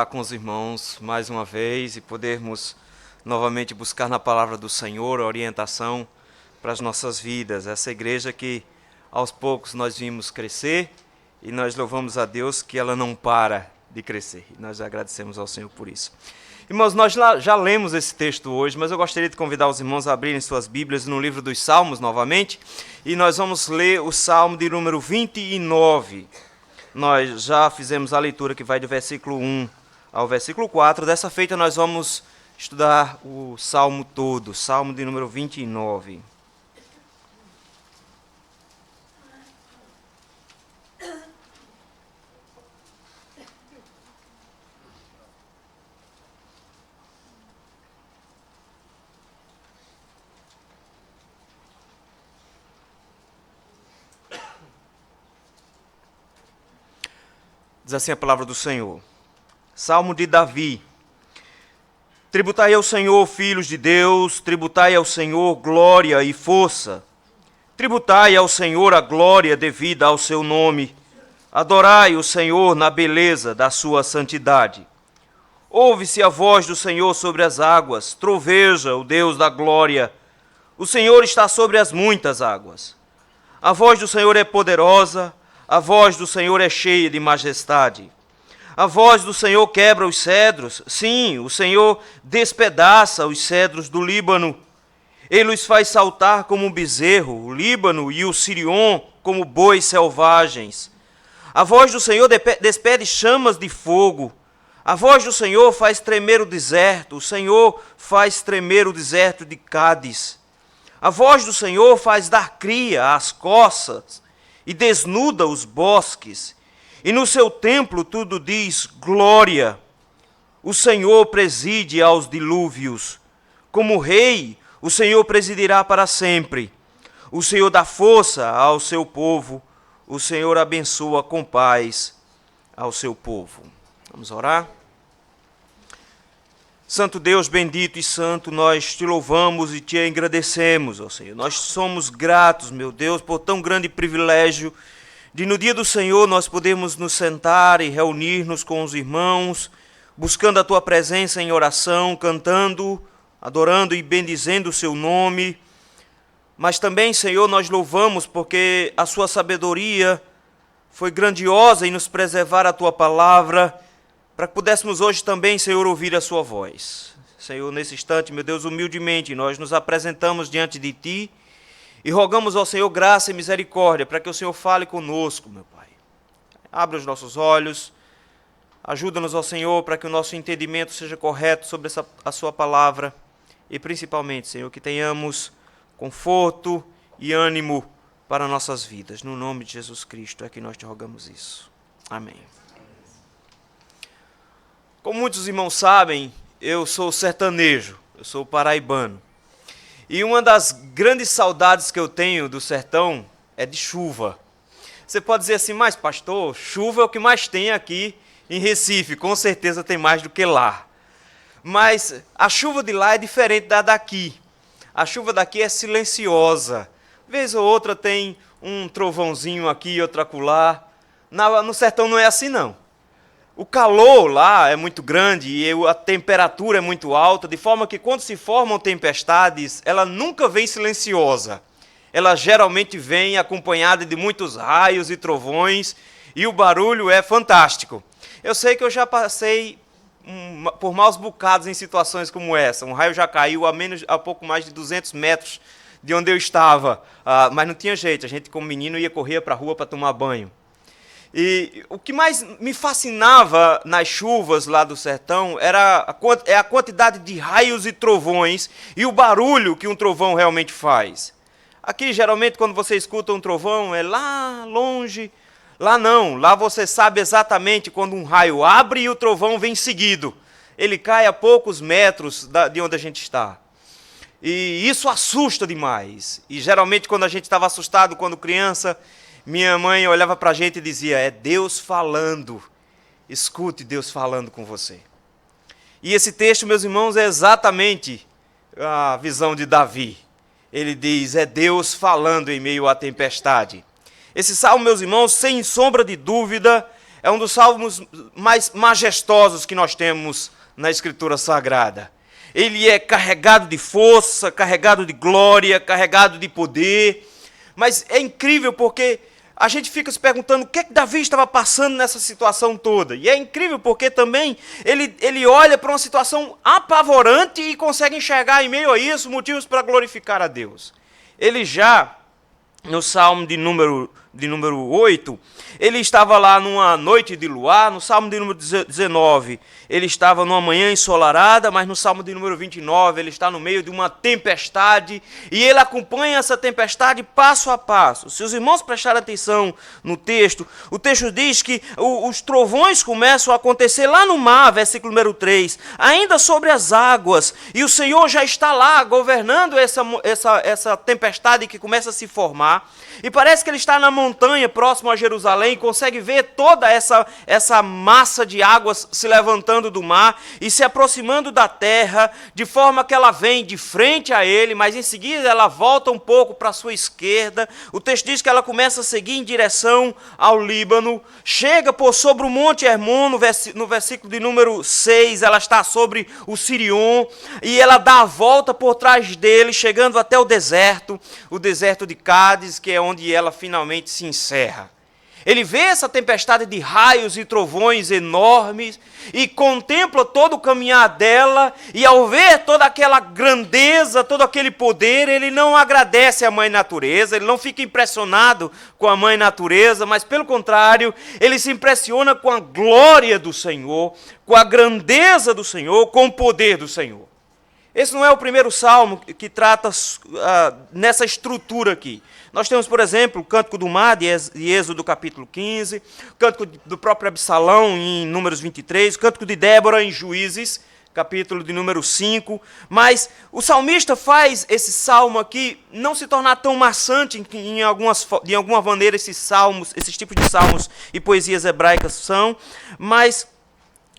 Com os irmãos mais uma vez e podermos novamente buscar na palavra do Senhor a orientação para as nossas vidas. Essa igreja que aos poucos nós vimos crescer e nós louvamos a Deus que ela não para de crescer. E nós agradecemos ao Senhor por isso. Irmãos, nós já lemos esse texto hoje, mas eu gostaria de convidar os irmãos a abrirem suas Bíblias no livro dos Salmos novamente e nós vamos ler o Salmo de número 29. Nós já fizemos a leitura que vai do versículo 1 ao versículo 4. Dessa feita nós vamos estudar o Salmo todo, Salmo de número 29. Diz assim a palavra do Senhor. Salmo de Davi. Tributai ao Senhor, filhos de Deus, tributai ao Senhor glória e força. Tributai ao Senhor a glória devida ao seu nome. Adorai o Senhor na beleza da sua santidade. Ouve-se a voz do Senhor sobre as águas, troveja o Deus da glória. O Senhor está sobre as muitas águas. A voz do Senhor é poderosa, a voz do Senhor é cheia de majestade. A voz do Senhor quebra os cedros. Sim, o Senhor despedaça os cedros do Líbano. Ele os faz saltar como um bezerro, o Líbano e o Sirion como bois selvagens. A voz do Senhor despede chamas de fogo. A voz do Senhor faz tremer o deserto. O Senhor faz tremer o deserto de Cádiz. A voz do Senhor faz dar cria às coças e desnuda os bosques. E no seu templo tudo diz glória. O Senhor preside aos dilúvios. Como rei, o Senhor presidirá para sempre. O Senhor dá força ao seu povo. O Senhor abençoa com paz ao seu povo. Vamos orar? Santo Deus bendito e santo, nós te louvamos e te agradecemos, ó Senhor. Nós somos gratos, meu Deus, por tão grande privilégio de no dia do Senhor nós podemos nos sentar e reunir-nos com os irmãos, buscando a Tua presença em oração, cantando, adorando e bendizendo o Seu nome. Mas também, Senhor, nós louvamos porque a Sua sabedoria foi grandiosa em nos preservar a Tua palavra, para que pudéssemos hoje também, Senhor, ouvir a Sua voz. Senhor, nesse instante, meu Deus, humildemente, nós nos apresentamos diante de Ti, e rogamos ao Senhor graça e misericórdia, para que o Senhor fale conosco, meu Pai. Abra os nossos olhos, ajuda-nos, ó Senhor, para que o nosso entendimento seja correto sobre a Sua palavra, e principalmente, Senhor, que tenhamos conforto e ânimo para nossas vidas. No nome de Jesus Cristo é que nós te rogamos isso. Amém. Como muitos irmãos sabem, eu sou sertanejo, eu sou paraibano. E uma das grandes saudades que eu tenho do sertão é de chuva. Você pode dizer assim, mas pastor, chuva é o que mais tem aqui em Recife, com certeza tem mais do que lá. Mas a chuva de lá é diferente da daqui. A chuva daqui é silenciosa. Vez ou outra tem um trovãozinho aqui e outro acolá. No sertão não é assim não. O calor lá é muito grande e a temperatura é muito alta, de forma que quando se formam tempestades, ela nunca vem silenciosa. Ela geralmente vem acompanhada de muitos raios e trovões e o barulho é fantástico. Eu sei que eu já passei por maus bocados em situações como essa. Um raio já caiu a pouco mais de 200 metros de onde eu estava, mas não tinha jeito, a gente como menino ia correr para a rua para tomar banho. E o que mais me fascinava nas chuvas lá do sertão era a quantidade de raios e trovões e o barulho que um trovão realmente faz. Aqui, geralmente, quando você escuta um trovão, é lá longe. Lá não, lá você sabe exatamente quando um raio abre e o trovão vem seguido. Ele cai a poucos metros de onde a gente está. E isso assusta demais. E geralmente, quando a gente estava assustado, quando criança, minha mãe olhava para a gente e dizia, é Deus falando, escute Deus falando com você. E esse texto, meus irmãos, é exatamente a visão de Davi. Ele diz, é Deus falando em meio à tempestade. Esse salmo, meus irmãos, sem sombra de dúvida, é um dos salmos mais majestosos que nós temos na Escritura Sagrada. Ele é carregado de força, carregado de glória, carregado de poder. Mas é incrível porque a gente fica se perguntando o que é que Davi estava passando nessa situação toda. E é incrível porque também ele olha para uma situação apavorante e consegue enxergar em meio a isso motivos para glorificar a Deus. Ele já, no Salmo de número 8, ele estava lá numa noite de luar. No Salmo de número 19, ele estava numa manhã ensolarada, mas no Salmo de número 29, ele está no meio de uma tempestade, e ele acompanha essa tempestade passo a passo. Se os irmãos prestarem atenção no texto, o texto diz que os trovões começam a acontecer lá no mar, versículo número 3, ainda sobre as águas, e o Senhor já está lá governando essa tempestade que começa a se formar, e parece que ele está na montanha próximo a Jerusalém e consegue ver toda essa massa de águas se levantando do mar e se aproximando da terra, de forma que ela vem de frente a ele, mas em seguida ela volta um pouco para a sua esquerda. O texto diz que ela começa a seguir em direção ao Líbano, chega por sobre o Monte Hermon, no versículo de número 6, ela está sobre o Sirion, e ela dá a volta por trás dele, chegando até o deserto de Cádiz, que é onde ela finalmente se encerra. Ele vê essa tempestade de raios e trovões enormes e contempla todo o caminhar dela, e ao ver toda aquela grandeza, todo aquele poder, ele não agradece à mãe natureza, ele não fica impressionado com a mãe natureza, mas pelo contrário, ele se impressiona com a glória do Senhor, com a grandeza do Senhor, com o poder do Senhor. Esse não é o primeiro salmo que trata nessa estrutura aqui. Nós temos, por exemplo, o Cântico do Mar, de Êxodo capítulo 15, o Cântico do próprio Absalão, em Números 23, o Cântico de Débora, em Juízes, capítulo de número 5. Mas o salmista faz esse salmo aqui não se tornar tão maçante de alguma maneira esses tipos de salmos e poesias hebraicas são, mas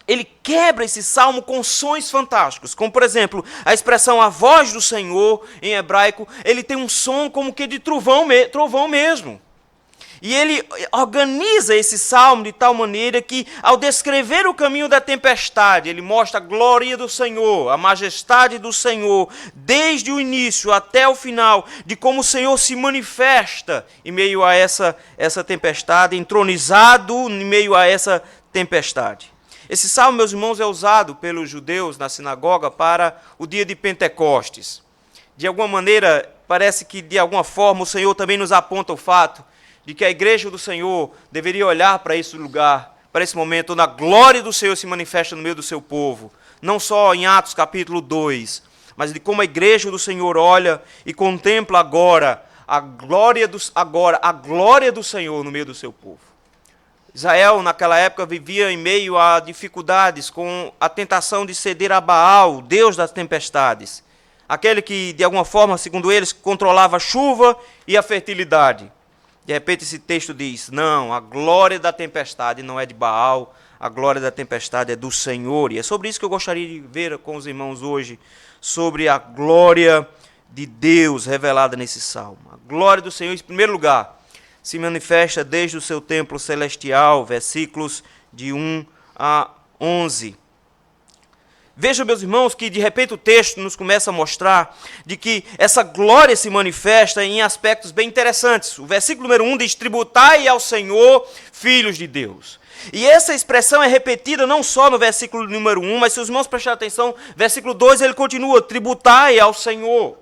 ele quebra esse salmo com sons fantásticos, como por exemplo, a expressão a voz do Senhor, em hebraico, ele tem um som como que de trovão mesmo. E ele organiza esse salmo de tal maneira que, ao descrever o caminho da tempestade, ele mostra a glória do Senhor, a majestade do Senhor, desde o início até o final, de como o Senhor se manifesta em meio a essa tempestade, entronizado em meio a essa tempestade. Esse salmo, meus irmãos, é usado pelos judeus na sinagoga para o dia de Pentecostes. De alguma maneira, parece que de alguma forma o Senhor também nos aponta o fato de que a igreja do Senhor deveria olhar para esse lugar, para esse momento onde a glória do Senhor se manifesta no meio do seu povo. Não só em Atos capítulo 2, mas de como a igreja do Senhor olha e contempla agora a glória do Senhor no meio do seu povo. Israel, naquela época, vivia em meio a dificuldades, com a tentação de ceder a Baal, o Deus das tempestades. Aquele que, de alguma forma, segundo eles, controlava a chuva e a fertilidade. De repente esse texto diz, não, a glória da tempestade não é de Baal, a glória da tempestade é do Senhor. E é sobre isso que eu gostaria de ver com os irmãos hoje, sobre a glória de Deus revelada nesse salmo. A glória do Senhor, em primeiro lugar, se manifesta desde o seu templo celestial, versículos de 1 a 11. Vejam, meus irmãos, que de repente o texto nos começa a mostrar de que essa glória se manifesta em aspectos bem interessantes. O versículo número 1 diz, tributai ao Senhor, filhos de Deus. E essa expressão é repetida não só no versículo número 1, mas se os irmãos prestarem atenção, versículo 2 ele continua, tributai ao Senhor.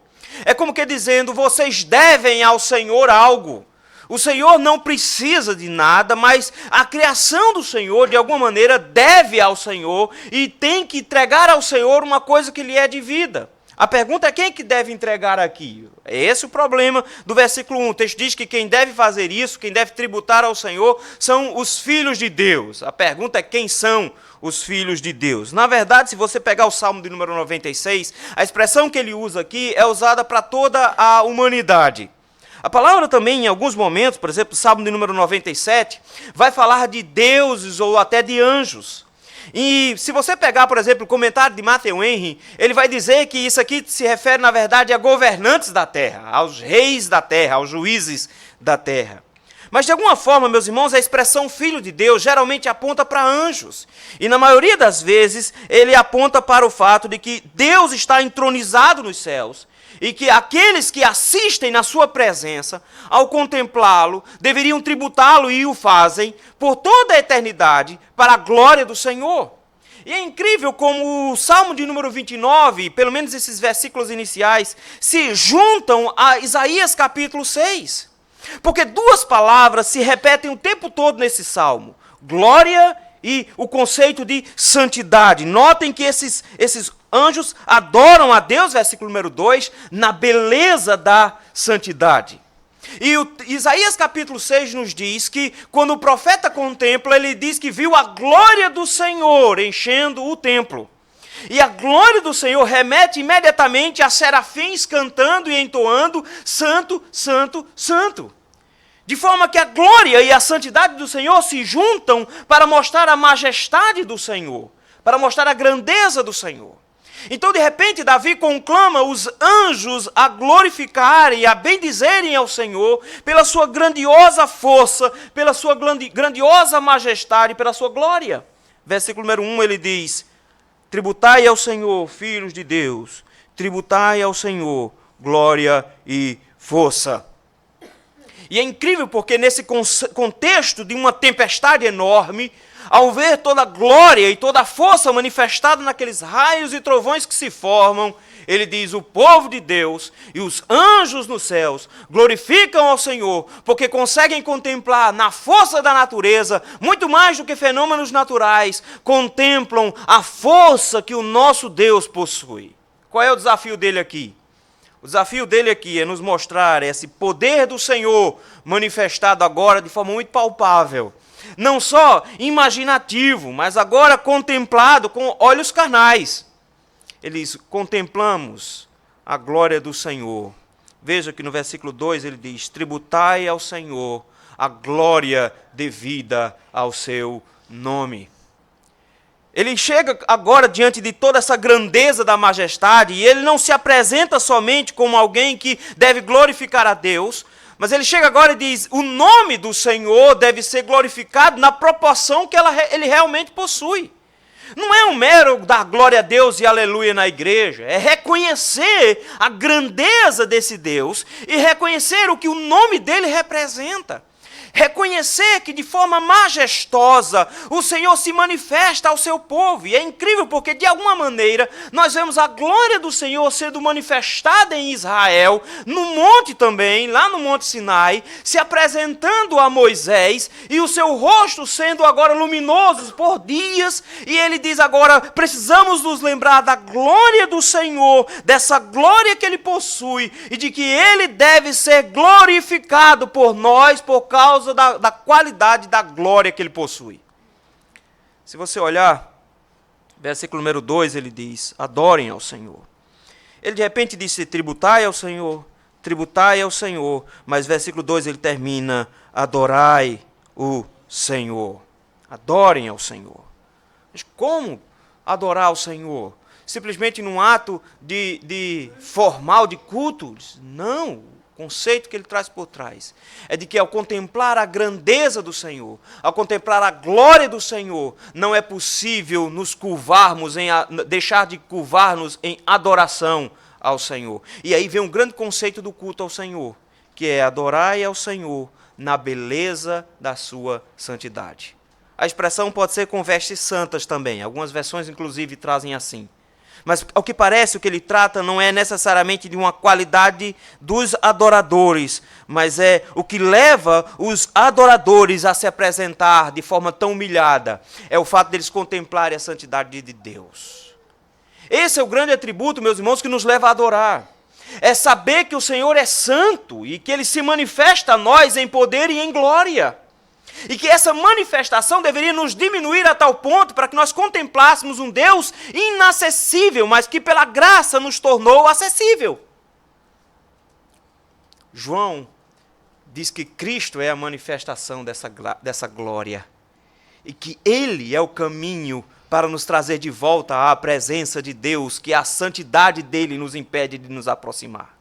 É como que dizendo, vocês devem ao Senhor algo. O Senhor não precisa de nada, mas a criação do Senhor, de alguma maneira, deve ao Senhor e tem que entregar ao Senhor uma coisa que lhe é devida. A pergunta é quem que deve entregar aqui? É esse o problema do versículo 1. O texto diz que quem deve fazer isso, quem deve tributar ao Senhor, são os filhos de Deus. A pergunta é quem são os filhos de Deus. Na verdade, se você pegar o Salmo de número 96, a expressão que ele usa aqui é usada para toda a humanidade. A palavra também, em alguns momentos, por exemplo, o Salmo de número 97, vai falar de deuses ou até de anjos. E se você pegar, por exemplo, o comentário de Matthew Henry, ele vai dizer que isso aqui se refere, na verdade, a governantes da terra, aos reis da terra, aos juízes da terra. Mas de alguma forma, meus irmãos, a expressão filho de Deus geralmente aponta para anjos. E na maioria das vezes, ele aponta para o fato de que Deus está entronizado nos céus e que aqueles que assistem na sua presença, ao contemplá-lo, deveriam tributá-lo e o fazem por toda a eternidade para a glória do Senhor. E é incrível como o Salmo de número 29, pelo menos esses versículos iniciais, se juntam a Isaías capítulo 6. Porque duas palavras se repetem o tempo todo nesse Salmo: glória e o conceito de santidade. Notem que esses anjos adoram a Deus, versículo número 2, na beleza da santidade. E Isaías capítulo 6 nos diz que quando o profeta contempla, ele diz que viu a glória do Senhor enchendo o templo. E a glória do Senhor remete imediatamente a serafins cantando e entoando: santo, santo, santo. De forma que a glória e a santidade do Senhor se juntam para mostrar a majestade do Senhor, para mostrar a grandeza do Senhor. Então, de repente, Davi conclama os anjos a glorificarem e a bendizerem ao Senhor pela sua grandiosa força, pela sua grandiosa majestade, pela sua glória. Versículo número 1, ele diz: tributai ao Senhor, filhos de Deus, tributai ao Senhor glória e força. E é incrível porque nesse contexto de uma tempestade enorme, ao ver toda a glória e toda a força manifestada naqueles raios e trovões que se formam, ele diz: o povo de Deus e os anjos nos céus glorificam ao Senhor, porque conseguem contemplar na força da natureza, muito mais do que fenômenos naturais, contemplam a força que o nosso Deus possui. Qual é o desafio dele aqui? O desafio dele aqui é nos mostrar esse poder do Senhor manifestado agora de forma muito palpável. Não só imaginativo, mas agora contemplado com olhos carnais. Ele diz: contemplamos a glória do Senhor. Veja que no versículo 2 ele diz: tributai ao Senhor a glória devida ao seu nome. Ele chega agora diante de toda essa grandeza da majestade, e ele não se apresenta somente como alguém que deve glorificar a Deus, mas ele chega agora e diz: o nome do Senhor deve ser glorificado na proporção que ele realmente possui. Não é um mero dar glória a Deus e aleluia na igreja, é reconhecer a grandeza desse Deus e reconhecer o que o nome dele representa. Reconhecer que de forma majestosa o Senhor se manifesta ao seu povo. E é incrível porque de alguma maneira nós vemos a glória do Senhor sendo manifestada em Israel, no monte também, lá no Monte Sinai, se apresentando a Moisés e o seu rosto sendo agora luminoso por dias. E ele diz agora: precisamos nos lembrar da glória do Senhor, dessa glória que ele possui e de que ele deve ser glorificado por nós por causa da qualidade da glória que ele possui. Se você olhar, versículo número 2, ele diz: adorem ao Senhor. Ele de repente disse: tributai ao Senhor, mas versículo 2 ele termina: adorai o Senhor. Adorem ao Senhor. Mas como adorar ao Senhor? Simplesmente num ato de formal de culto? Não. O conceito que ele traz por trás é de que ao contemplar a grandeza do Senhor, ao contemplar a glória do Senhor, não é possível nos curvarmos, deixar de curvar-nos em adoração ao Senhor. E aí vem um grande conceito do culto ao Senhor, que é adorai ao Senhor na beleza da sua santidade. A expressão pode ser com vestes santas também, algumas versões inclusive trazem assim. Mas, ao que parece, o que ele trata não é necessariamente de uma qualidade dos adoradores, mas é o que leva os adoradores a se apresentar de forma tão humilhada. É o fato deles contemplarem a santidade de Deus. Esse é o grande atributo, meus irmãos, que nos leva a adorar. É saber que o Senhor é santo e que ele se manifesta a nós em poder e em glória. E que essa manifestação deveria nos diminuir a tal ponto para que nós contemplássemos um Deus inacessível, mas que pela graça nos tornou acessível. João diz que Cristo é a manifestação dessa glória. E que ele é o caminho para nos trazer de volta à presença de Deus, que a santidade dele nos impede de nos aproximar.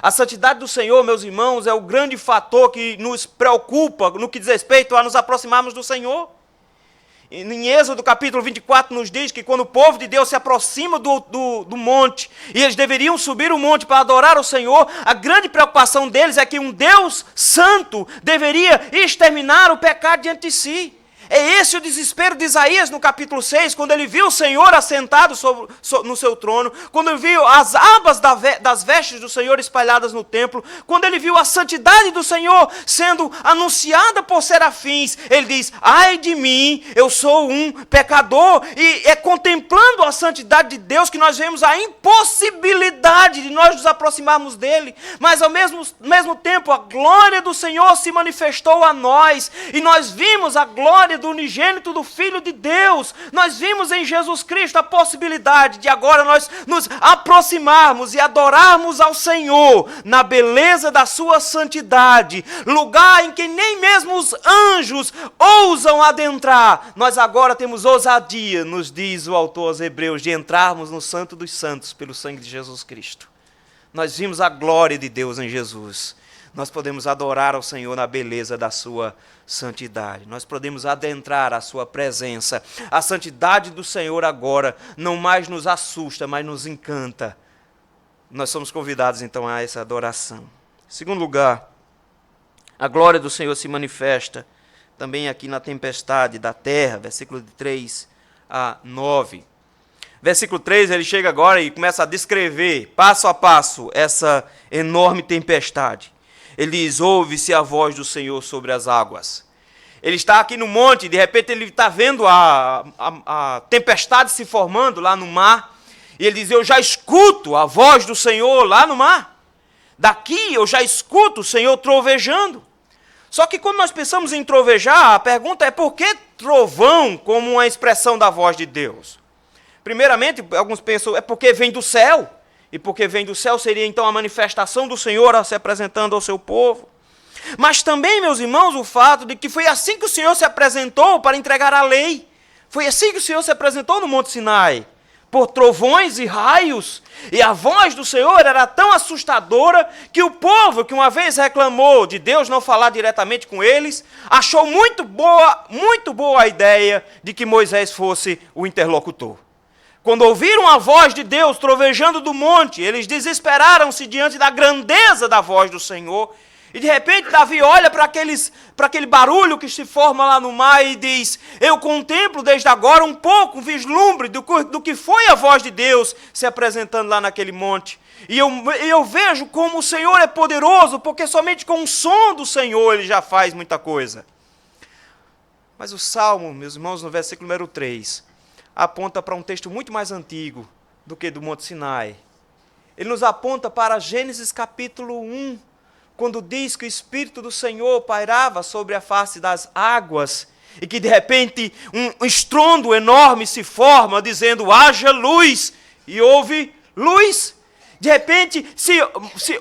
A santidade do Senhor, meus irmãos, é o grande fator que nos preocupa no que diz respeito a nos aproximarmos do Senhor. Em Êxodo capítulo 24 nos diz que quando o povo de Deus se aproxima do monte, e eles deveriam subir o monte para adorar o Senhor, a grande preocupação deles é que um Deus santo deveria exterminar o pecado diante de si. É esse o desespero de Isaías no capítulo 6, quando ele viu o Senhor assentado no seu trono, quando ele viu as abas das vestes do Senhor espalhadas no templo, quando ele viu a santidade do Senhor sendo anunciada por serafins, ele diz: ai de mim, eu sou um pecador. E é contemplando a santidade de Deus que nós vemos a impossibilidade de nós nos aproximarmos dele, mas ao mesmo tempo a glória do Senhor se manifestou a nós, e nós vimos a glória do unigênito do Filho de Deus. Nós vimos em Jesus Cristo a possibilidade de agora nós nos aproximarmos e adorarmos ao Senhor na beleza da sua santidade, lugar em que nem mesmo os anjos ousam adentrar. Nós agora temos ousadia, nos diz o autor aos Hebreus, de entrarmos no Santo dos Santos pelo sangue de Jesus Cristo. Nós vimos a glória de Deus em Jesus. Nós podemos adorar ao Senhor na beleza da sua santidade. Nós podemos adentrar a sua presença. A santidade do Senhor agora não mais nos assusta, mas nos encanta. Nós somos convidados então a essa adoração. Em segundo lugar, a glória do Senhor se manifesta também aqui na tempestade da terra, versículo de 3 a 9. Versículo 3, ele chega agora e começa a descrever, passo a passo, essa enorme tempestade. Ele diz: ouve-se a voz do Senhor sobre as águas. Ele está aqui no monte, de repente ele está vendo a tempestade se formando lá no mar. E ele diz: eu já escuto a voz do Senhor lá no mar. Daqui eu já escuto o Senhor trovejando. Só que quando nós pensamos em trovejar, a pergunta é: por que trovão como uma expressão da voz de Deus? Primeiramente, alguns pensam, é porque vem do céu. E porque vem do céu seria então a manifestação do Senhor se apresentando ao seu povo. Mas também, meus irmãos, o fato de que foi assim que o Senhor se apresentou para entregar a lei. Foi assim que o Senhor se apresentou no Monte Sinai, por trovões e raios. E a voz do Senhor era tão assustadora que o povo, que uma vez reclamou de Deus não falar diretamente com eles, achou muito boa a ideia de que Moisés fosse o interlocutor. Quando ouviram a voz de Deus trovejando do monte, eles desesperaram-se diante da grandeza da voz do Senhor. E de repente Davi olha para aquele barulho que se forma lá no mar e diz: eu contemplo desde agora um pouco, um vislumbre do que foi a voz de Deus se apresentando lá naquele monte. E eu vejo como o Senhor é poderoso, porque somente com o som do Senhor ele já faz muita coisa. Mas o Salmo, meus irmãos, no versículo número 3... aponta para um texto muito mais antigo do que do Monte Sinai. Ele nos aponta para Gênesis capítulo 1, quando diz que o Espírito do Senhor pairava sobre a face das águas, e que de repente um estrondo enorme se forma, dizendo: haja luz, e houve luz. De repente, se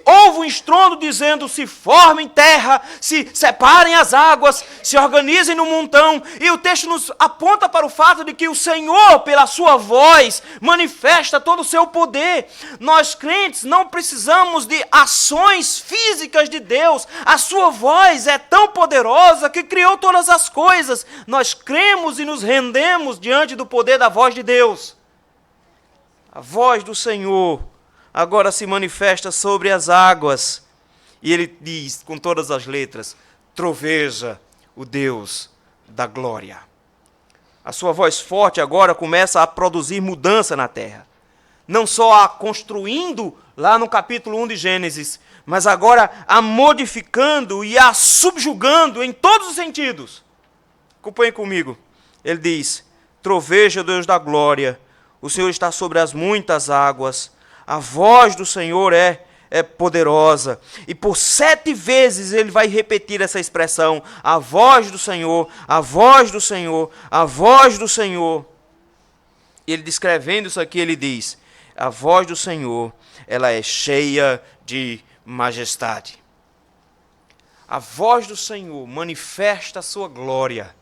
houve um estrondo dizendo: se formem terra, se separem as águas, se organizem num montão. E o texto nos aponta para o fato de que o Senhor, pela sua voz, manifesta todo o seu poder. Nós crentes não precisamos de ações físicas de Deus. A sua voz é tão poderosa que criou todas as coisas. Nós cremos e nos rendemos diante do poder da voz de Deus. A voz do Senhor agora se manifesta sobre as águas. E ele diz, com todas as letras: troveja o Deus da glória. A sua voz forte agora começa a produzir mudança na terra. Não só a construindo lá no capítulo 1 de Gênesis, mas agora a modificando e a subjugando em todos os sentidos. Acompanhe comigo. Ele diz: troveja o Deus da glória. O Senhor está sobre as muitas águas. A voz do Senhor é poderosa. E por 7 vezes ele vai repetir essa expressão: a voz do Senhor, a voz do Senhor, a voz do Senhor. Ele descrevendo isso aqui, ele diz: a voz do Senhor, ela é cheia de majestade. A voz do Senhor manifesta a sua glória.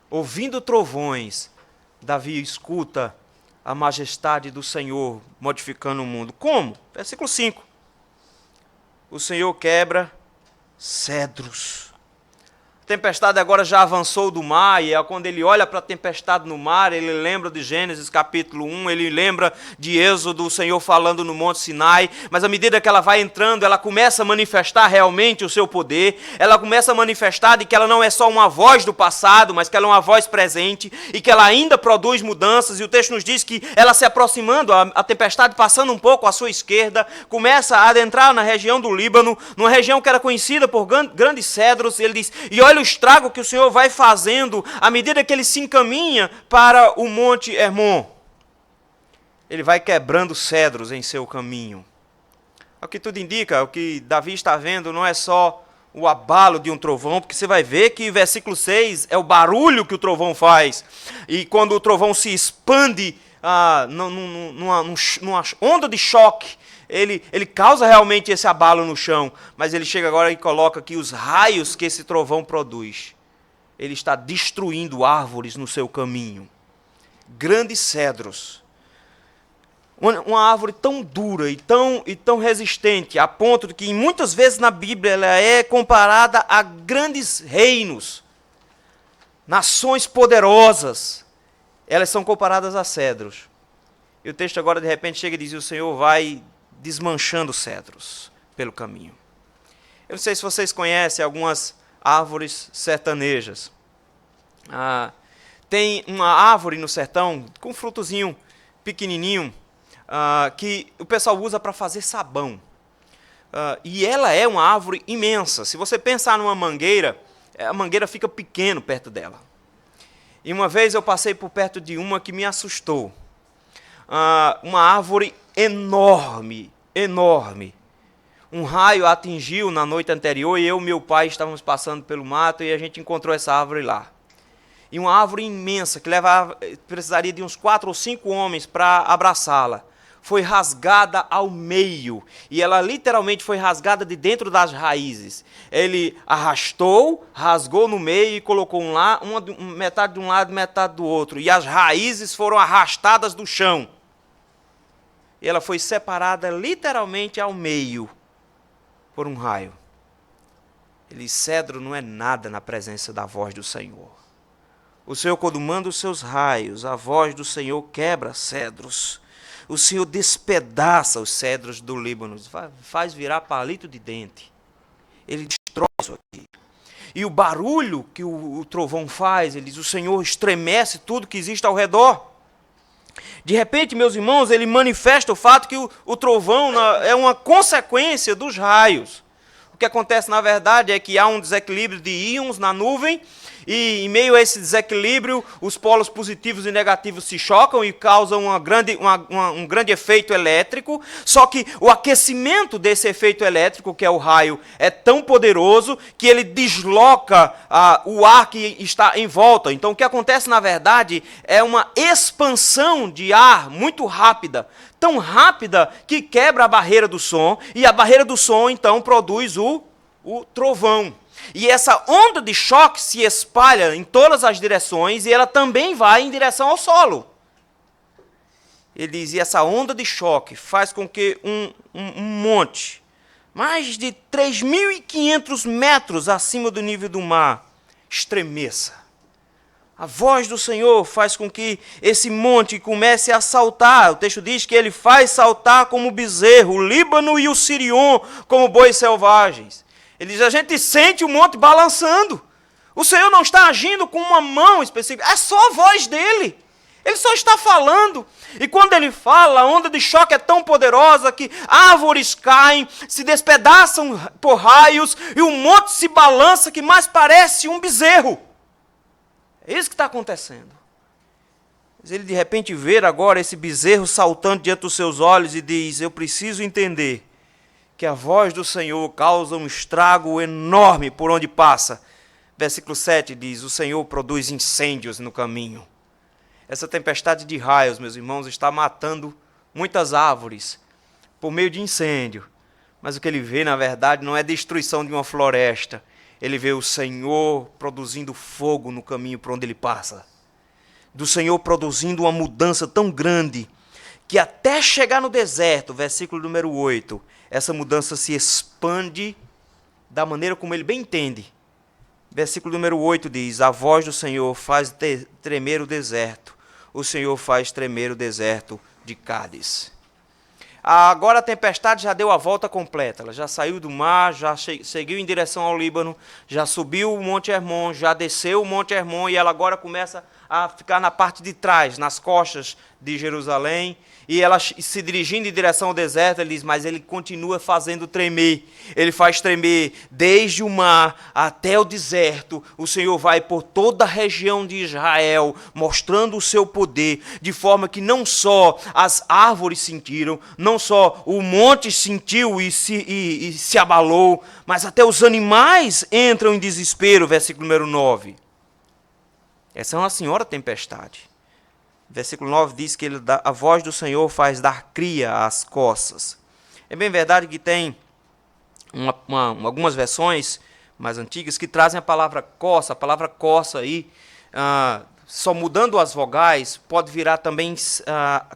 Ouvindo trovões, Davi escuta a majestade do Senhor modificando o mundo. Como? Versículo 5. o Senhor quebra cedros. A tempestade agora já avançou do mar, e quando ele olha para a tempestade no mar, ele lembra de Gênesis capítulo 1, ele lembra de Êxodo, o Senhor falando no Monte Sinai, mas à medida que ela vai entrando, ela começa a manifestar realmente o seu poder, ela começa a manifestar de que ela não é só uma voz do passado, mas que ela é uma voz presente, e que ela ainda produz mudanças, e o texto nos diz que ela se aproximando, a tempestade passando um pouco à sua esquerda, começa a adentrar na região do Líbano, numa região que era conhecida por grandes cedros, e ele diz, e olha o estrago que o Senhor vai fazendo à medida que ele se encaminha para o Monte Hermon. Ele vai quebrando cedros em seu caminho. O que tudo indica, o que Davi está vendo não é só o abalo de um trovão, porque você vai ver que versículo 6 é o barulho que o trovão faz. E quando o trovão se expande numa onda de choque, ele causa realmente esse abalo no chão, mas ele chega agora e coloca aqui os raios que esse trovão produz. Ele está destruindo árvores no seu caminho. Grandes cedros. Uma árvore tão dura e tão resistente, a ponto de que muitas vezes na Bíblia ela é comparada a grandes reinos, nações poderosas. Elas são comparadas a cedros. E o texto agora de repente chega e diz, o Senhor vai desmanchando cedros pelo caminho. Eu não sei se vocês conhecem algumas árvores sertanejas. Tem uma árvore no sertão com um frutozinho pequenininho que o pessoal usa para fazer sabão. E ela é uma árvore imensa. Se você pensar numa mangueira, a mangueira fica pequeno perto dela. E uma vez eu passei por perto de uma que me assustou. Uma árvore enorme, enorme. Um raio atingiu na noite anterior e eu e meu pai estávamos passando pelo mato e a gente encontrou essa árvore lá. E uma árvore imensa que precisaria de uns 4 ou 5 homens para abraçá-la. Foi rasgada ao meio e ela literalmente foi rasgada de dentro das raízes. Ele arrastou, rasgou no meio e colocou metade de um lado e metade do outro. E as raízes foram arrastadas do chão. E ela foi separada literalmente ao meio por um raio. Ele diz, cedro não é nada na presença da voz do Senhor. O Senhor, quando manda os seus raios, a voz do Senhor quebra cedros. O Senhor despedaça os cedros do Líbano, faz virar palito de dente. Ele destrói isso aqui. E o barulho que o trovão faz, ele diz, o Senhor estremece tudo que existe ao redor. De repente, meus irmãos, ele manifesta o fato que o trovão é uma consequência dos raios. O que acontece, na verdade, é que há um desequilíbrio de íons na nuvem, e em meio a esse desequilíbrio, os polos positivos e negativos se chocam e causam um grande efeito elétrico. Só que o aquecimento desse efeito elétrico, que é o raio, é tão poderoso que ele desloca o ar que está em volta. Então o que acontece, na verdade, é uma expansão de ar muito rápida. Tão rápida que quebra a barreira do som, e a barreira do som, então, produz o trovão. E essa onda de choque se espalha em todas as direções e ela também vai em direção ao solo. Ele diz, e essa onda de choque faz com que um monte, mais de 3.500 metros acima do nível do mar, estremeça. A voz do Senhor faz com que esse monte comece a saltar. O texto diz que ele faz saltar como o bezerro, o Líbano e o Sirion como bois selvagens. Ele diz, a gente sente o monte balançando. O Senhor não está agindo com uma mão específica, é só a voz dele. Ele só está falando. E quando ele fala, a onda de choque é tão poderosa que árvores caem, se despedaçam por raios, e o monte se balança que mais parece um bezerro. É isso que está acontecendo. Mas ele de repente vê agora esse bezerro saltando diante dos seus olhos e diz, eu preciso entender que a voz do Senhor causa um estrago enorme por onde passa. Versículo 7 diz, o Senhor produz incêndios no caminho. Essa tempestade de raios, meus irmãos, está matando muitas árvores por meio de incêndio. Mas o que ele vê, na verdade, não é destruição de uma floresta. Ele vê o Senhor produzindo fogo no caminho por onde ele passa. Do Senhor produzindo uma mudança tão grande que até chegar no deserto, versículo número 8, essa mudança se expande da maneira como ele bem entende. Versículo número 8 diz: a voz do Senhor faz tremer o deserto, o Senhor faz tremer o deserto de Cádiz. Agora a tempestade já deu a volta completa, ela já saiu do mar, já seguiu em direção ao Líbano, já subiu o Monte Hermon, já desceu o Monte Hermon e ela agora começa a ficar na parte de trás, nas costas de Jerusalém, e ela se dirigindo em direção ao deserto, ele diz, mas ele continua fazendo tremer, ele faz tremer desde o mar até o deserto, o Senhor vai por toda a região de Israel, mostrando o seu poder, de forma que não só as árvores sentiram, não só o monte sentiu e se abalou, mas até os animais entram em desespero, versículo número 9. Essa é uma senhora tempestade. Versículo 9 diz que a voz do Senhor faz dar cria às coças. É bem verdade que tem algumas versões mais antigas que trazem a palavra coça aí, só mudando as vogais, pode virar também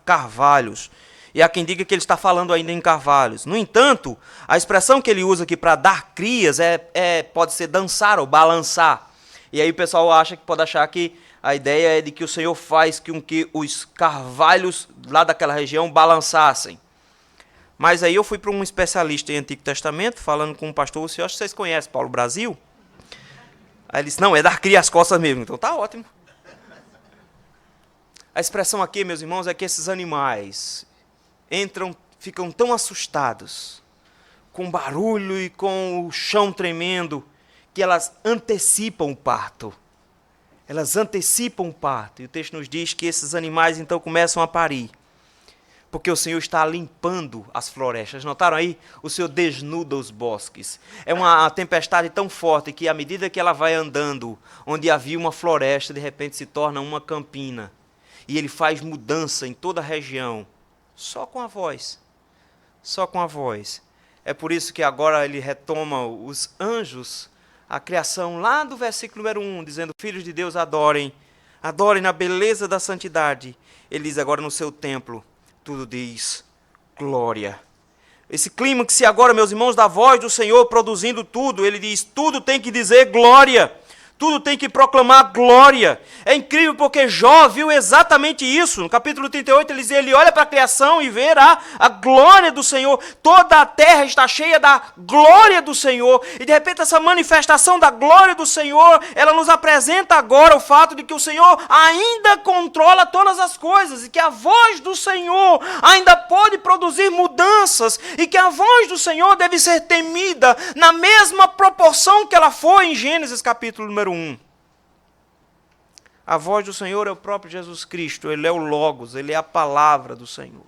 carvalhos. E há quem diga que ele está falando ainda em carvalhos. No entanto, a expressão que ele usa aqui para dar crias pode ser dançar ou balançar. E aí o pessoal pode achar que a ideia é de que o Senhor faz com que os carvalhos lá daquela região balançassem. Mas aí eu fui para um especialista em Antigo Testamento, falando com um pastor, o senhor, acho que vocês conhecem, Paulo Brasil. Aí ele disse, não, é dar cria às costas mesmo. Então tá ótimo. A expressão aqui, meus irmãos, é que esses animais ficam tão assustados, com barulho e com o chão tremendo, que elas antecipam o parto. Elas antecipam o parto. E o texto nos diz que esses animais então começam a parir. Porque o Senhor está limpando as florestas. Notaram aí? O Senhor desnuda os bosques. É uma tempestade tão forte que, à medida que ela vai andando, onde havia uma floresta, de repente se torna uma campina. E ele faz mudança em toda a região. Só com a voz. Só com a voz. É por isso que agora ele retoma os anjos, a criação lá do versículo número 1, dizendo, filhos de Deus, adorem na beleza da santidade. Ele diz agora no seu templo, tudo diz glória. Esse clímax agora, meus irmãos, da voz do Senhor produzindo tudo, ele diz, tudo tem que dizer glória. Tudo tem que proclamar glória. É incrível porque Jó viu exatamente isso. No capítulo 38 ele olha para a criação e vê a glória do Senhor. Toda a terra está cheia da glória do Senhor. E de repente essa manifestação da glória do Senhor, ela nos apresenta agora o fato de que o Senhor ainda controla todas as coisas. E que a voz do Senhor ainda pode produzir mudanças. E que a voz do Senhor deve ser temida na mesma proporção que ela foi em Gênesis capítulo número 1. A voz do Senhor é o próprio Jesus Cristo, ele é o Logos, ele é a palavra do Senhor.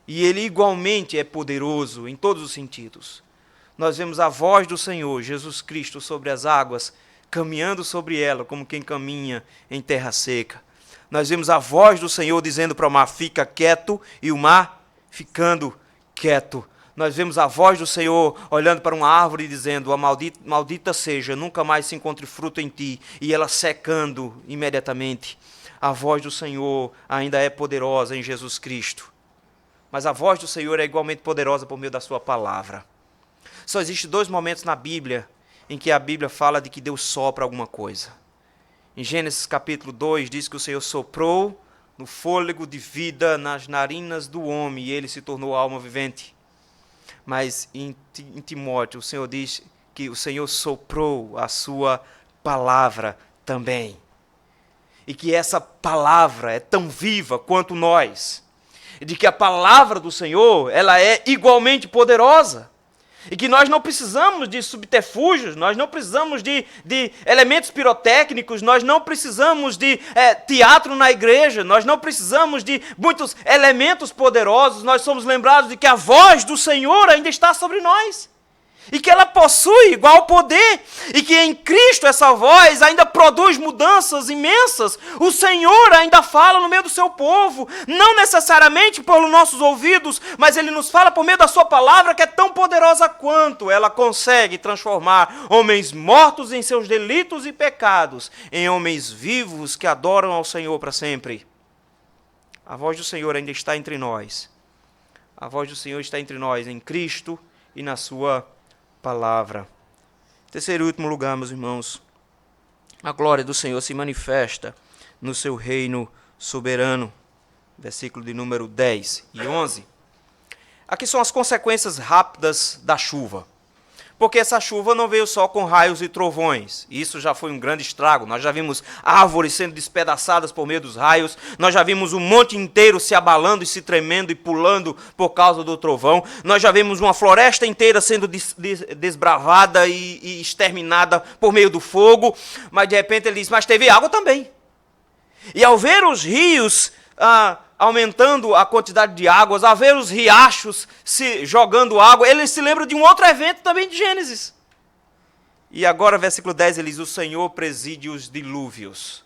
E ele igualmente é poderoso em todos os sentidos. Nós vemos a voz do Senhor, Jesus Cristo, sobre as águas, caminhando sobre ela, como quem caminha em terra seca. Nós vemos a voz do Senhor dizendo para o mar, fica quieto, e o mar ficando quieto. Nós vemos a voz do Senhor olhando para uma árvore e dizendo, maldita seja, nunca mais se encontre fruto em ti, e ela secando imediatamente. A voz do Senhor ainda é poderosa em Jesus Cristo. Mas a voz do Senhor é igualmente poderosa por meio da sua palavra. Só existem 2 momentos na Bíblia em que a Bíblia fala de que Deus sopra alguma coisa. Em Gênesis capítulo 2 diz que o Senhor soprou no fôlego de vida nas narinas do homem e ele se tornou alma vivente. Mas em Timóteo, o Senhor diz que o Senhor soprou a sua palavra também. E que essa palavra é tão viva quanto nós. E de que a palavra do Senhor, ela é igualmente poderosa. E que nós não precisamos de subterfúgios, nós não precisamos de elementos pirotécnicos, nós não precisamos de teatro na igreja, nós não precisamos de muitos elementos poderosos, nós somos lembrados de que a voz do Senhor ainda está sobre nós. E que ela possui igual poder, e que em Cristo essa voz ainda produz mudanças imensas. O Senhor ainda fala no meio do seu povo, não necessariamente pelos nossos ouvidos, mas Ele nos fala por meio da sua palavra, que é tão poderosa quanto ela consegue transformar homens mortos em seus delitos e pecados, em homens vivos que adoram ao Senhor para sempre. A voz do Senhor ainda está entre nós. A voz do Senhor está entre nós, em Cristo e na sua palavra. Terceiro e último lugar, meus irmãos, a glória do Senhor se manifesta no seu reino soberano. Versículo de número 10 e 11. Aqui são as consequências rápidas da chuva. Porque essa chuva não veio só com raios e trovões. Isso já foi um grande estrago. Nós já vimos árvores sendo despedaçadas por meio dos raios. Nós já vimos um monte inteiro se abalando e se tremendo e pulando por causa do trovão. Nós já vimos uma floresta inteira sendo desbravada e exterminada por meio do fogo. Mas de repente ele diz, mas teve água também. E ao ver os rios aumentando a quantidade de águas, a ver os riachos se jogando água, ele se lembra de um outro evento também de Gênesis. E agora, versículo 10, ele diz, o Senhor preside os dilúvios.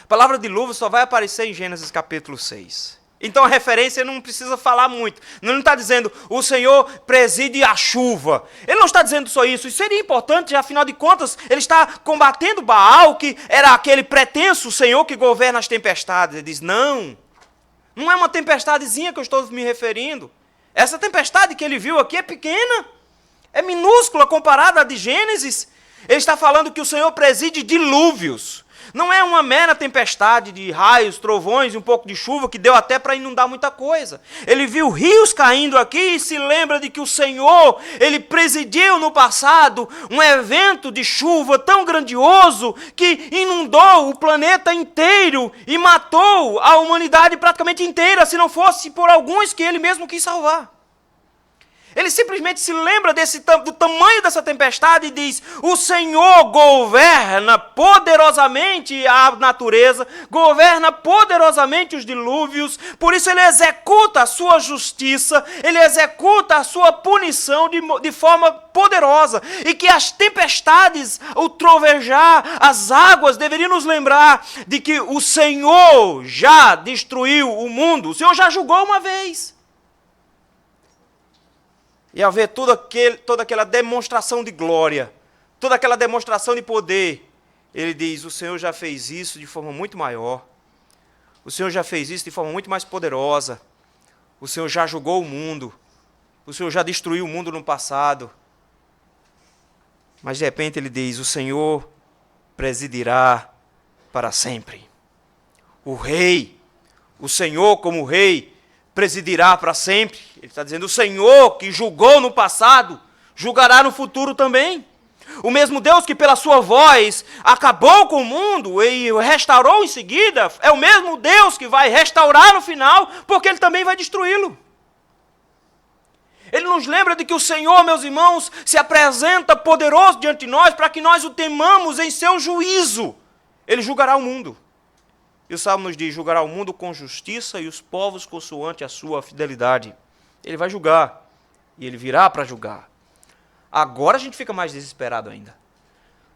A palavra dilúvio só vai aparecer em Gênesis capítulo 6. Então a referência não precisa falar muito. Não está dizendo, o Senhor preside a chuva. Ele não está dizendo só isso. Isso seria importante, afinal de contas, ele está combatendo Baal, que era aquele pretenso Senhor que governa as tempestades. Ele diz, não é uma tempestadezinha que eu estou me referindo. Essa tempestade que ele viu aqui é pequena, é minúscula comparada à de Gênesis. Ele está falando que o Senhor preside dilúvios. Não é uma mera tempestade de raios, trovões e um pouco de chuva que deu até para inundar muita coisa. Ele viu rios caindo aqui e se lembra de que o Senhor, ele presidiu no passado um evento de chuva tão grandioso que inundou o planeta inteiro e matou a humanidade praticamente inteira, se não fosse por alguns que ele mesmo quis salvar. Ele simplesmente se lembra do tamanho dessa tempestade e diz, o Senhor governa poderosamente a natureza, governa poderosamente os dilúvios, por isso ele executa a sua justiça, ele executa a sua punição de forma poderosa. E que as tempestades, o trovejar, as águas deveriam nos lembrar de que o Senhor já destruiu o mundo, o Senhor já julgou uma vez. E ao ver toda aquela demonstração de glória, toda aquela demonstração de poder, ele diz, o Senhor já fez isso de forma muito maior. O Senhor já fez isso de forma muito mais poderosa. O Senhor já julgou o mundo. O Senhor já destruiu o mundo no passado. Mas de repente ele diz, o Senhor presidirá para sempre. O rei, o Senhor como rei, presidirá para sempre. Ele está dizendo, o Senhor que julgou no passado, julgará no futuro também. O mesmo Deus que pela sua voz acabou com o mundo e o restaurou em seguida, é o mesmo Deus que vai restaurar no final, porque ele também vai destruí-lo. Ele nos lembra de que o Senhor, meus irmãos, se apresenta poderoso diante de nós para que nós o temamos em seu juízo. Ele julgará o mundo. E o Salmo nos diz, julgará o mundo com justiça e os povos consoante a sua fidelidade. Ele vai julgar, e ele virá para julgar. Agora a gente fica mais desesperado ainda.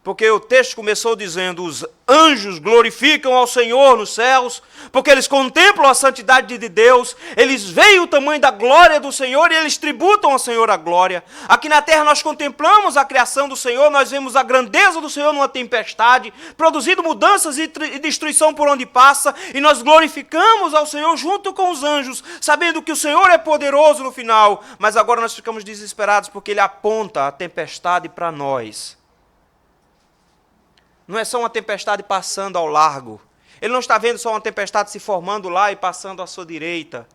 Porque o texto começou dizendo, os anjos glorificam ao Senhor nos céus, porque eles contemplam a santidade de Deus, eles veem o tamanho da glória do Senhor e eles tributam ao Senhor a glória. Aqui na terra nós contemplamos a criação do Senhor, nós vemos a grandeza do Senhor numa tempestade, produzindo mudanças e destruição por onde passa, e nós glorificamos ao Senhor junto com os anjos, sabendo que o Senhor é poderoso no final, mas agora nós ficamos desesperados porque Ele aponta a tempestade para nós. Não é só uma tempestade passando ao largo. Ele não está vendo só uma tempestade se formando lá e passando à sua direita.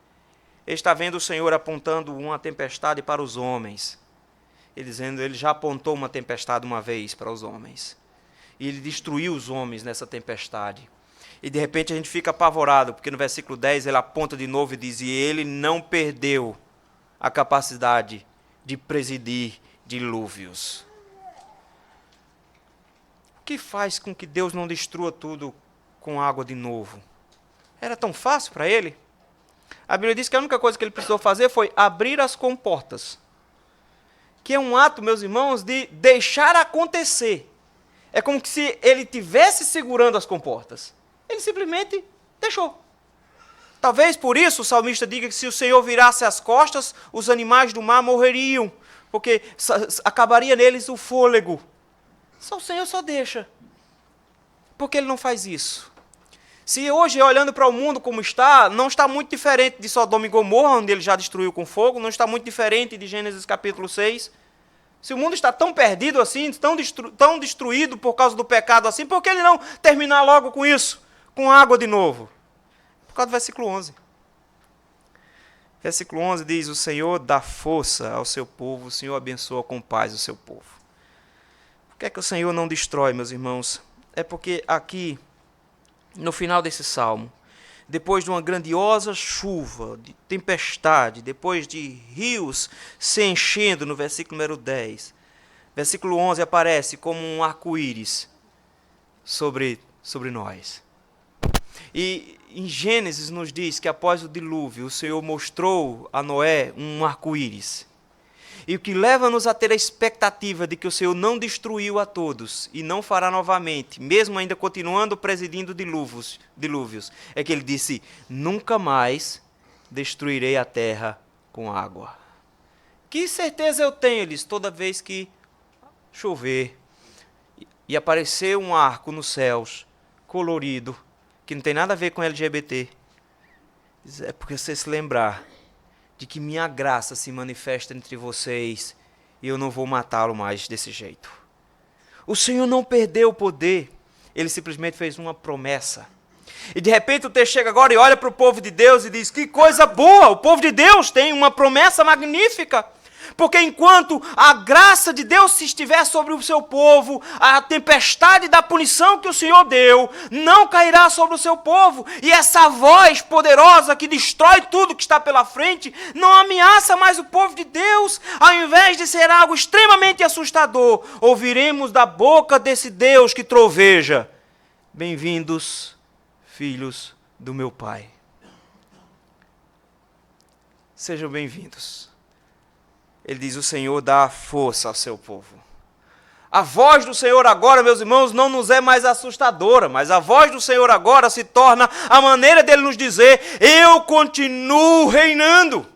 Ele está vendo o Senhor apontando uma tempestade para os homens. Ele dizendo, ele já apontou uma tempestade uma vez para os homens. E ele destruiu os homens nessa tempestade. E de repente a gente fica apavorado, porque no versículo 10 ele aponta de novo e diz, e ele não perdeu a capacidade de presidir dilúvios. O que faz com que Deus não destrua tudo com água de novo? Era tão fácil para ele? A Bíblia diz que a única coisa que ele precisou fazer foi abrir as comportas. Que é um ato, meus irmãos, de deixar acontecer. É como se ele estivesse segurando as comportas. Ele simplesmente deixou. Talvez por isso o salmista diga que se o Senhor virasse as costas, os animais do mar morreriam, porque acabaria neles o fôlego. Só o Senhor só deixa. Por que ele não faz isso? Se hoje, olhando para o mundo como está, não está muito diferente de Sodoma e Gomorra, onde ele já destruiu com fogo, não está muito diferente de Gênesis capítulo 6. Se o mundo está tão perdido assim, tão destruído por causa do pecado assim, por que ele não terminar logo com isso? Com água de novo? Por causa do versículo 11. Versículo 11 diz, o Senhor dá força ao seu povo, o Senhor abençoa com paz o seu povo. Por que é que o Senhor não destrói, meus irmãos? É porque aqui, no final desse salmo, depois de uma grandiosa chuva, de tempestade, depois de rios se enchendo, no versículo número 10, versículo 11 aparece como um arco-íris sobre nós. E em Gênesis nos diz que após o dilúvio, o Senhor mostrou a Noé um arco-íris. E o que leva-nos a ter a expectativa de que o Senhor não destruiu a todos e não fará novamente, mesmo ainda continuando presidindo dilúvios, é que ele disse, nunca mais destruirei a terra com água. Que certeza eu tenho, eles, toda vez que chover e aparecer um arco nos céus, colorido, que não tem nada a ver com LGBT, é porque você se lembrar de que minha graça se manifesta entre vocês e eu não vou matá-lo mais desse jeito. O Senhor não perdeu o poder, ele simplesmente fez uma promessa. E de repente o texto chega agora e olha para o povo de Deus e diz, que coisa boa, o povo de Deus tem uma promessa magnífica. Porque enquanto a graça de Deus estiver sobre o seu povo, a tempestade da punição que o Senhor deu não cairá sobre o seu povo. E essa voz poderosa que destrói tudo que está pela frente não ameaça mais o povo de Deus. Ao invés de ser algo extremamente assustador, ouviremos da boca desse Deus que troveja, bem-vindos, filhos do meu Pai. Sejam bem-vindos. Ele diz, o Senhor dá força ao seu povo. A voz do Senhor agora, meus irmãos, não nos é mais assustadora, mas a voz do Senhor agora se torna a maneira dele nos dizer, eu continuo reinando.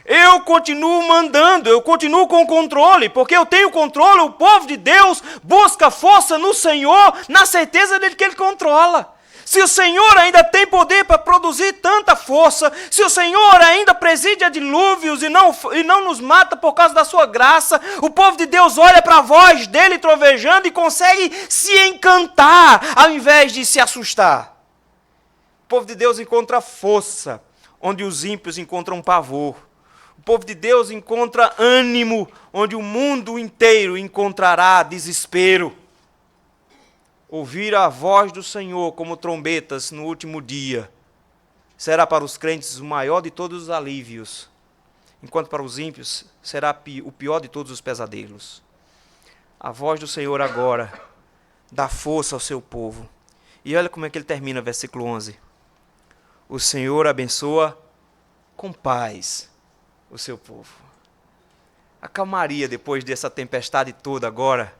Eu continuo mandando, eu continuo com o controle, porque eu tenho controle, o povo de Deus busca força no Senhor, na certeza de que Ele controla. Se o Senhor ainda tem poder para produzir tanta força, se o Senhor ainda preside a dilúvios e não nos mata por causa da sua graça, o povo de Deus olha para a voz dele trovejando e consegue se encantar, ao invés de se assustar. O povo de Deus encontra força, onde os ímpios encontram pavor. O povo de Deus encontra ânimo, onde o mundo inteiro encontrará desespero. Ouvir a voz do Senhor como trombetas no último dia será para os crentes o maior de todos os alívios, enquanto para os ímpios será o pior de todos os pesadelos. A voz do Senhor agora dá força ao seu povo. E olha como é que ele termina, versículo 11. O Senhor abençoa com paz o seu povo. A calmaria depois dessa tempestade toda agora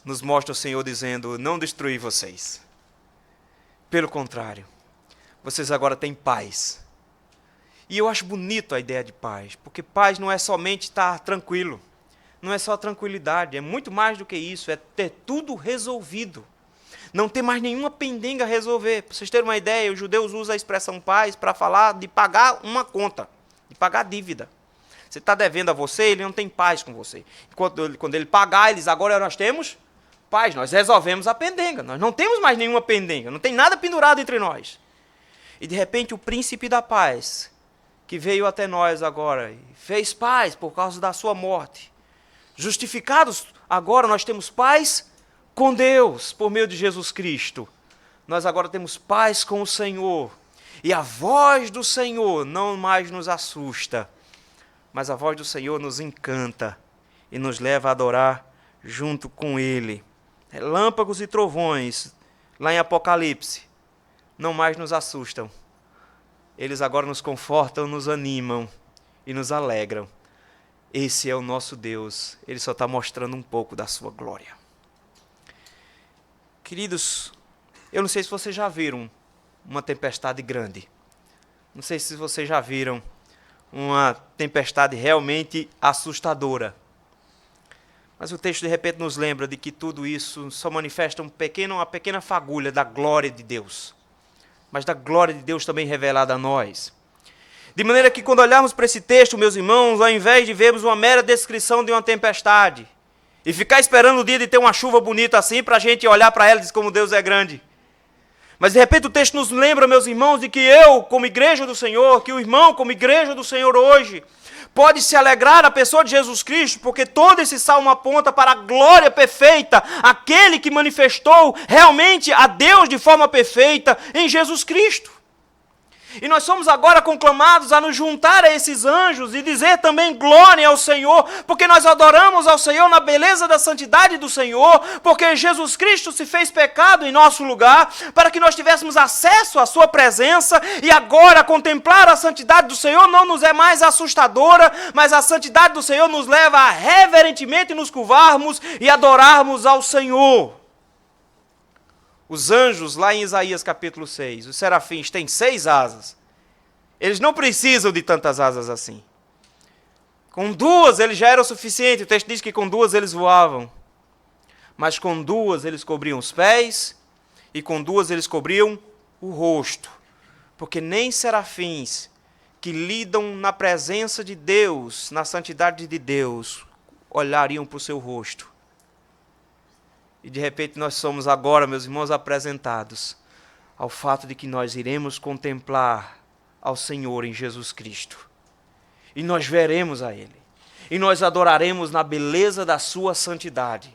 nos mostra o Senhor dizendo, não destruí vocês. Pelo contrário, vocês agora têm paz. E eu acho bonito a ideia de paz, porque paz não é somente estar tranquilo, não é só tranquilidade, é muito mais do que isso, é ter tudo resolvido. Não ter mais nenhuma pendenga a resolver. Para vocês terem uma ideia, os judeus usam a expressão paz para falar de pagar uma conta, de pagar dívida. Você está devendo a você, ele não tem paz com você. Quando ele pagar, eles agora nós temos paz, nós resolvemos a pendenga, nós não temos mais nenhuma pendenga, não tem nada pendurado entre nós. E de repente o príncipe da paz, que veio até nós agora, e fez paz por causa da sua morte. Justificados, agora nós temos paz com Deus, por meio de Jesus Cristo. Nós agora temos paz com o Senhor. E a voz do Senhor não mais nos assusta, mas a voz do Senhor nos encanta e nos leva a adorar junto com Ele. Relâmpagos e trovões, lá em Apocalipse, não mais nos assustam. Eles agora nos confortam, nos animam e nos alegram. Esse é o nosso Deus. Ele só está mostrando um pouco da sua glória. Queridos, eu não sei se vocês já viram uma tempestade grande. Não sei se vocês já viram uma tempestade realmente assustadora. Mas o texto de repente nos lembra de que tudo isso só manifesta uma pequena fagulha da glória de Deus. Mas da glória de Deus também revelada a nós. De maneira que quando olharmos para esse texto, meus irmãos, ao invés de vermos uma mera descrição de uma tempestade, e ficar esperando o dia de ter uma chuva bonita assim, para a gente olhar para ela e dizer como Deus é grande. Mas de repente o texto nos lembra, meus irmãos, de que eu, como igreja do Senhor, que o irmão, como igreja do Senhor hoje, pode se alegrar na pessoa de Jesus Cristo, porque todo esse salmo aponta para a glória perfeita, aquele que manifestou realmente a Deus de forma perfeita em Jesus Cristo. E nós somos agora conclamados a nos juntar a esses anjos e dizer também glória ao Senhor, porque nós adoramos ao Senhor na beleza da santidade do Senhor, porque Jesus Cristo se fez pecado em nosso lugar, para que nós tivéssemos acesso à sua presença, e agora contemplar a santidade do Senhor não nos é mais assustadora, mas a santidade do Senhor nos leva a reverentemente nos curvarmos e adorarmos ao Senhor. Os anjos, lá em Isaías capítulo 6, os serafins têm 6 asas. Eles não precisam de tantas asas assim. Com 2 eles já eram suficientes. O texto diz que com 2 eles voavam. Mas com 2 eles cobriam os pés e com 2 eles cobriam o rosto. Porque nem serafins que lidam na presença de Deus, na santidade de Deus, olhariam para o seu rosto. E de repente nós somos agora, meus irmãos, apresentados ao fato de que nós iremos contemplar ao Senhor em Jesus Cristo. E nós veremos a Ele. E nós adoraremos na beleza da sua santidade.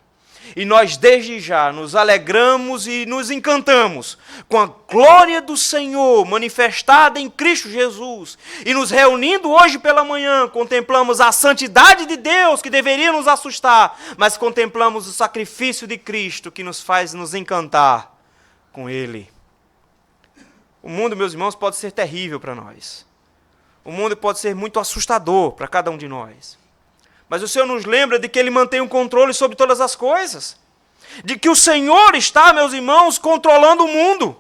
E nós desde já nos alegramos e nos encantamos com a glória do Senhor manifestada em Cristo Jesus. E nos reunindo hoje pela manhã, contemplamos a santidade de Deus que deveria nos assustar, mas contemplamos o sacrifício de Cristo que nos faz nos encantar com Ele. O mundo, meus irmãos, pode ser terrível para nós. O mundo pode ser muito assustador para cada um de nós. Mas o Senhor nos lembra de que Ele mantém o controle sobre todas as coisas. De que o Senhor está, meus irmãos, controlando o mundo.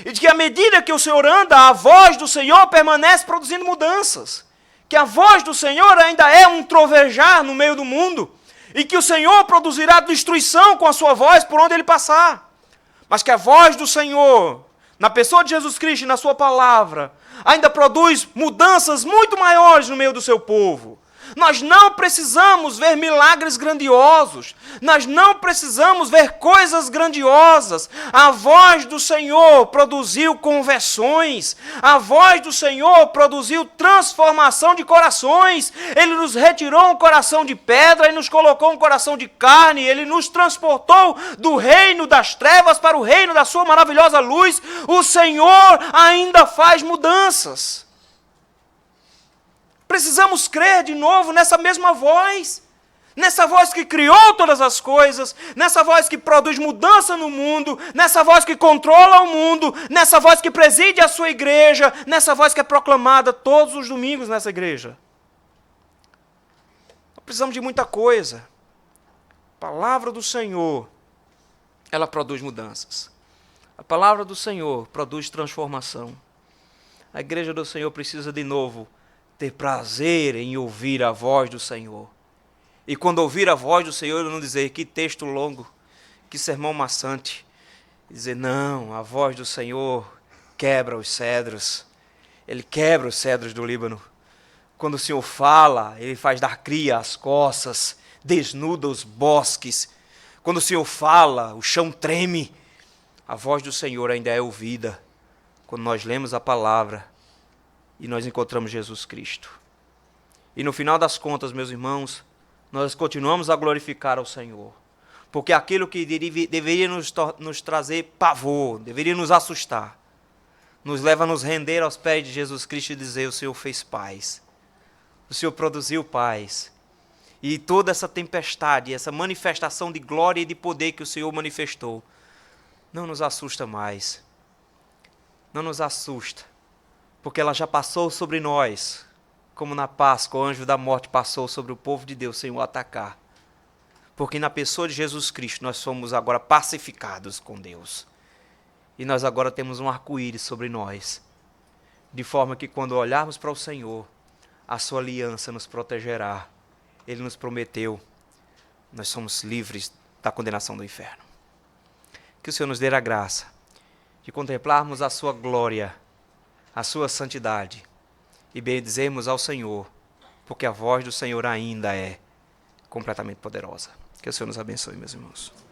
E de que à medida que o Senhor anda, a voz do Senhor permanece produzindo mudanças. Que a voz do Senhor ainda é um trovejar no meio do mundo. E que o Senhor produzirá destruição com a sua voz por onde Ele passar. Mas que a voz do Senhor, na pessoa de Jesus Cristo e na sua palavra, ainda produz mudanças muito maiores no meio do seu povo. Nós não precisamos ver milagres grandiosos. Nós não precisamos ver coisas grandiosas. A voz do Senhor produziu conversões. A voz do Senhor produziu transformação de corações. Ele nos retirou um coração de pedra e nos colocou um coração de carne. Ele nos transportou do reino das trevas para o reino da sua maravilhosa luz. O Senhor ainda faz mudanças. Precisamos crer de novo nessa mesma voz. Nessa voz que criou todas as coisas. Nessa voz que produz mudança no mundo. Nessa voz que controla o mundo. Nessa voz que preside a sua igreja. Nessa voz que é proclamada todos os domingos nessa igreja. Não precisamos de muita coisa. A palavra do Senhor, ela produz mudanças. A palavra do Senhor produz transformação. A igreja do Senhor precisa de novo ter prazer em ouvir a voz do Senhor. E quando ouvir a voz do Senhor, não dizer que texto longo, que sermão maçante. Dizer, não, a voz do Senhor quebra os cedros. Ele quebra os cedros do Líbano. Quando o Senhor fala, Ele faz dar cria às coças, desnuda os bosques. Quando o Senhor fala, o chão treme. A voz do Senhor ainda é ouvida quando nós lemos a palavra e nós encontramos Jesus Cristo. E no final das contas, meus irmãos, nós continuamos a glorificar ao Senhor. Porque aquilo que deveria nos trazer pavor, deveria nos assustar, nos leva a nos render aos pés de Jesus Cristo e dizer, o Senhor fez paz. O Senhor produziu paz. E toda essa tempestade, essa manifestação de glória e de poder que o Senhor manifestou, não nos assusta mais. Não nos assusta. Porque ela já passou sobre nós, como na Páscoa o anjo da morte passou sobre o povo de Deus sem o atacar. Porque na pessoa de Jesus Cristo nós somos agora pacificados com Deus. E nós agora temos um arco-íris sobre nós. De forma que quando olharmos para o Senhor, a sua aliança nos protegerá. Ele nos prometeu, nós somos livres da condenação do inferno. Que o Senhor nos dê a graça de contemplarmos a sua glória, a sua santidade e bendizermos ao Senhor, porque a voz do Senhor ainda é completamente poderosa. Que o Senhor nos abençoe, meus irmãos.